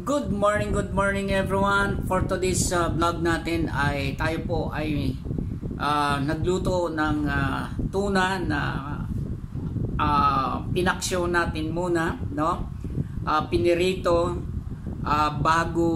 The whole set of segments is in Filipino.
Good morning everyone. For today's vlog natin ay tayo po ay nagluto ng tuna na pinaksyo natin muna, no? Pinirito bago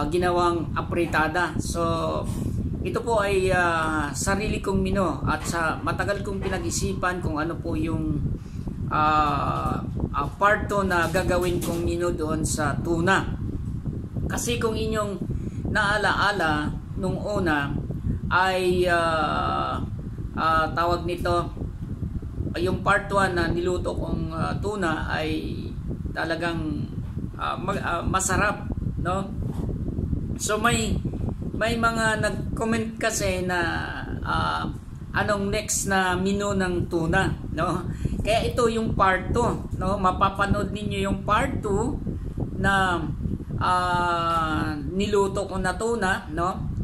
ginawang apritada. So ito po ay sarili kong mino at sa matagal kong pinag-isipan kung ano po yung part 2 na gagawin kong menu doon sa tuna. Kasi kung inyong naalaala nung una ay tawag nito, yung part 1 na niluto kong tuna ay talagang masarap, no? So may mga nag-comment kasi na anong next na menu ng tuna, no? Kaya ito yung part 2, no? Mapapanood ninyo yung part 2 na niluto ko na tuna, no?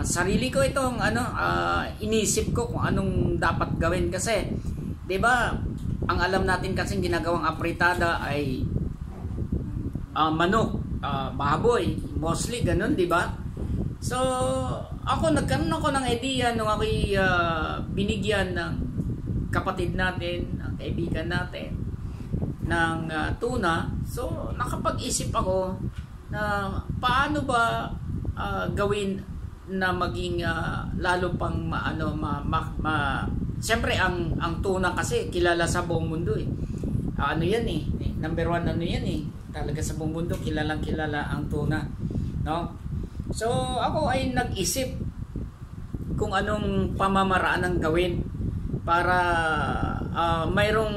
Sarili ko itong inisip ko kung anong dapat gawin kasi 'di ba? Ang alam natin kasi ginagawang apritada ay manok, baboy, mostly ganun, 'di ba? So nagkaroon ako ng idea nung ako'y binigyan ng kapatid natin, ng kaibigan natin ng tuna. So nakapag-isip ako na paano ba gawin na maging lalo pang siyempre ang tuna kasi kilala sa buong mundo eh. Ano yan eh, number 1 ano yan eh. Talaga sa buong mundo kilalang kilala ang tuna, no? So ako ay nag-isip kung anong pamamaraan ang gawin para mayroong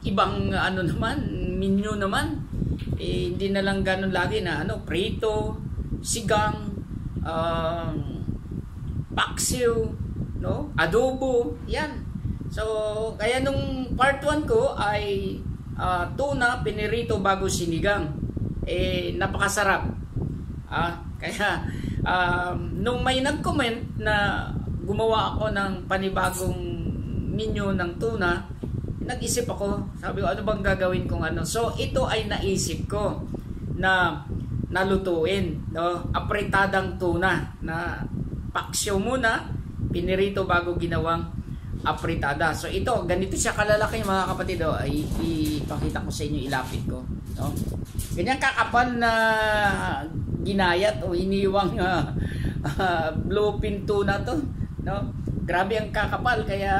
ibang menu naman, hindi na lang ganun lagi na prito, sigang, paksiw, no, adobo, yan. So kaya nung part 1 ko ay tuna pinirito bago sinigang, napakasarap. Kaya nung may nag-comment na gumawa ako ng panibagong menu ng tuna, nag-isip ako, sabi ko ano bang gagawin kong ano. So ito ay naisip ko na nalutuin, no? Apritadang tuna na paksyo muna, pinirito bago ginawang apritada. So ito, ganito siya kalalaki mga kapatid, ay ipakita ko sa inyo, ilapit ko, no? Ganyan kakapal na ginayat o iniwang bluefin tuna to, no? Grabe ang kakapal, kaya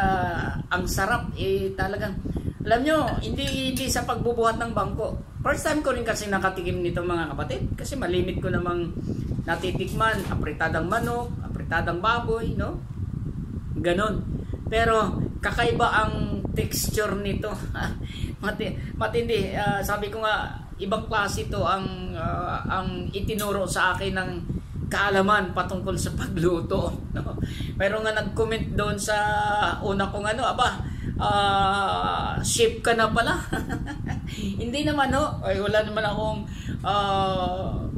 ang sarap talagang. Alam nyo, hindi sa pagbubuhat ng bangko. First time ko rin kasi nakatikim nito mga kapatid, kasi malimit ko namang natitikman, apritadang manok, apritadang baboy, no? Ganon. Pero kakaiba ang texture nito. Matindi. Sabi ko nga, ibang klase ito ang itinuro sa akin ng kaalaman patungkol sa pagluto, no? Pero nga nag-comment doon sa una kong chef ka na pala. Hindi naman, no? Ay, wala naman akong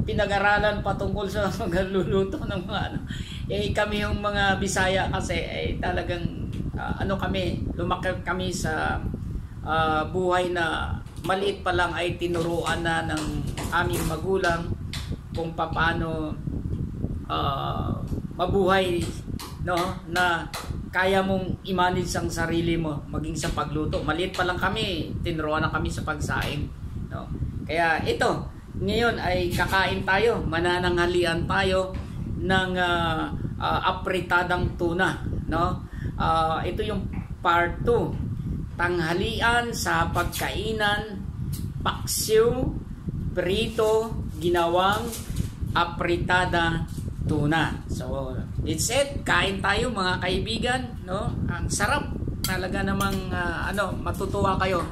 pinag-aralan patungkol sa pagluluto ng mga kami yung mga Bisaya kasi talagang kami, lumaki kami sa buhay na maliit pa lang ay tinuruan na ng aming magulang kung paano mabuhay, no, na kaya mong i-manage ang sarili mo maging sa pagluto. Maliit pa lang kami, tinuruan na kami sa pagsaing, no? Kaya ito, ngayon ay kakain tayo, manananghalian tayo ng apritadang tuna, no? Ito yung part 2, tanghalian sa pagkainan, paksiw, prito, ginawang apritada tuna. So it's it, kain tayo mga kaibigan, no? Ang sarap talaga namang matutuwa kayo.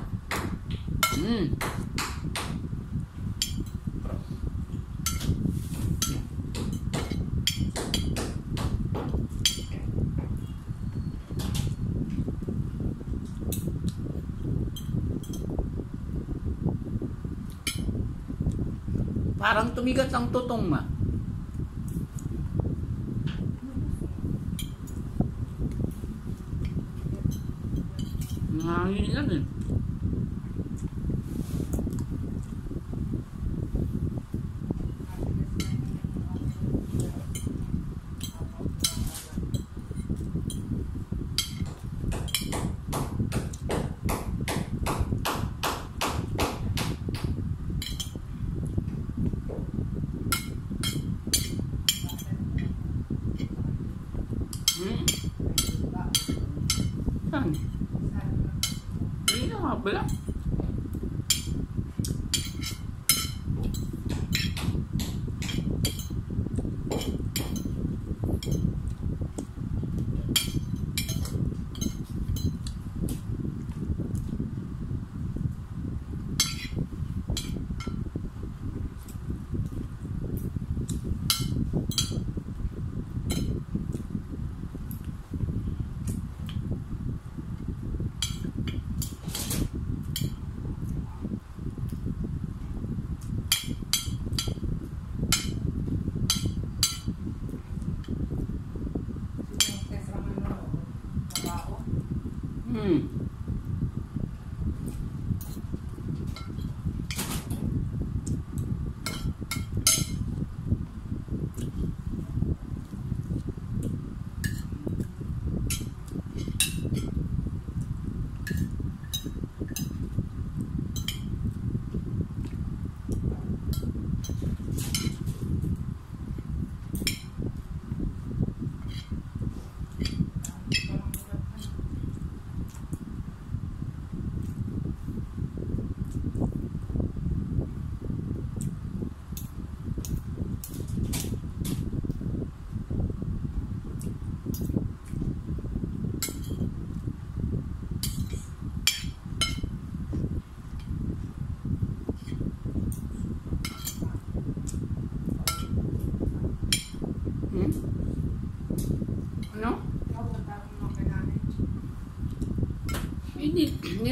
Parang tumigas ang tutong ma. Nangangin yan eh.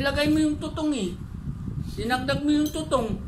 nilagay mo yung tutong eh. Dinagdag mo yung tutong.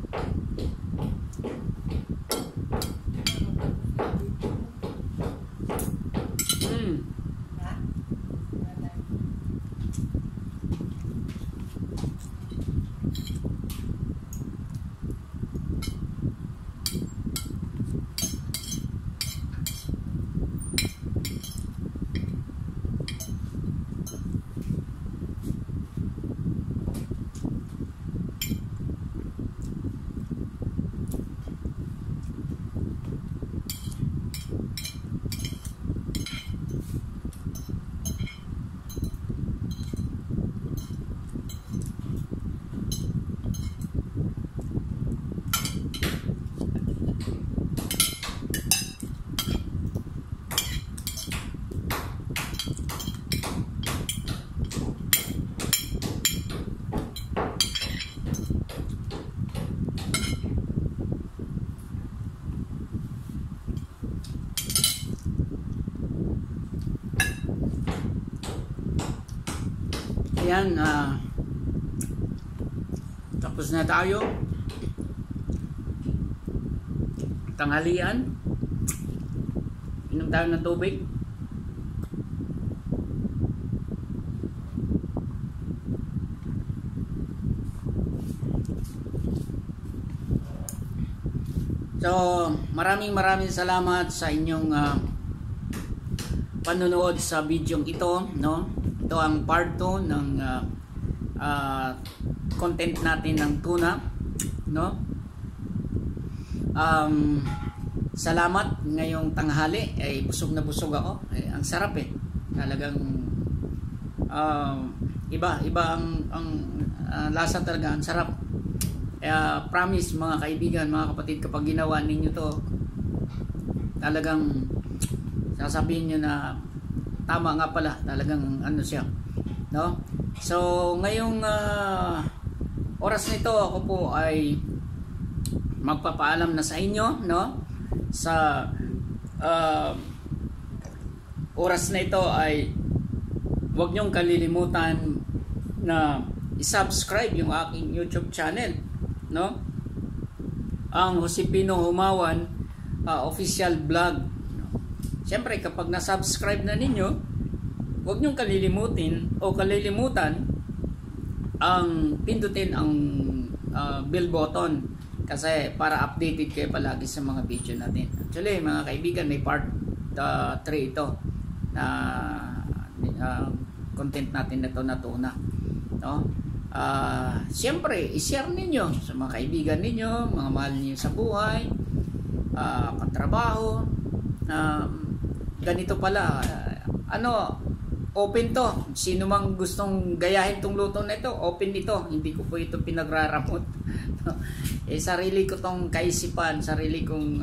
Ayan, tapos na tayo. Tanghalian. Inom tayo ng tubig. So, maraming salamat sa inyong panonood sa video ito, no? Ito ang part 2 ng content natin ng tuna, no? Salamat ngayong tanghali, ay busog na busog ako. Ang sarap eh. Talagang iba ang lasa talaga, ang sarap. Promise mga kaibigan, mga kapatid, kapag ginawa ninyo to, talagang sasabihin nyo na tama nga pala, talagang ano siya, no? So ngayong oras nito, ako po ay magpapaalam na sa inyo, no? Sa oras na ito ay huwag niyong kalilimutan na i-subscribe yung aking YouTube channel, no? Ang Josepino Humawan official vlog. Siyempre, kapag na-subscribe na ninyo, huwag niyong kalilimutan ang pindutin ang bell button, kasi para updated kayo palagi sa mga video natin. Actually, mga kaibigan, may part 3 ito na content natin na ito na tuna, no? Siyempre, i-share ninyo sa mga kaibigan ninyo, mga mahal niyo sa buhay, katrabaho, ganito pala, open to. Sino mang gustong gayahin tong luto na ito, open ito. Hindi ko po ito pinagraramot. Sarili ko tong kaisipan, sarili kong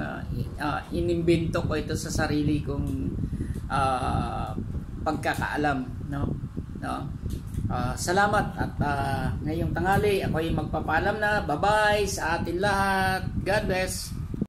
inimbento ko ito sa sarili kong pagkakaalam, no? Salamat at ngayong tanghali ako ay magpapaalam na. Bye-bye sa atin lahat. God bless.